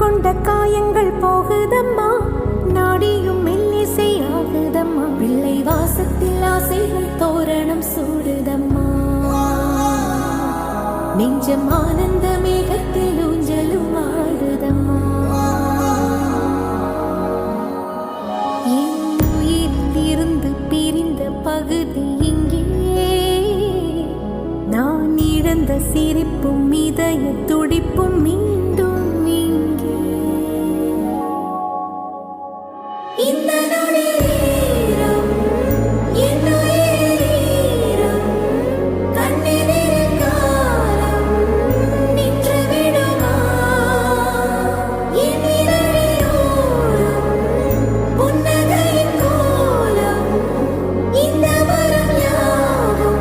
கொண்ட காயங்கள் போகுதம்மா, நாடியும் மெல்லிசை ஆகுதம்மா, பிள்ளை வாசத்தில் ஆசைகள் தோரணம் சூடுதம்மா, நெஞ்சம் ஆனந்த மேகத்தில் ஊஞ்சலும் ஆடுதம்மா. என் உயிரிலிருந்து பிரிந்த பகுதி இங்கே, நான் இழந்த சிரிப்பும் இதய துடிப்பும்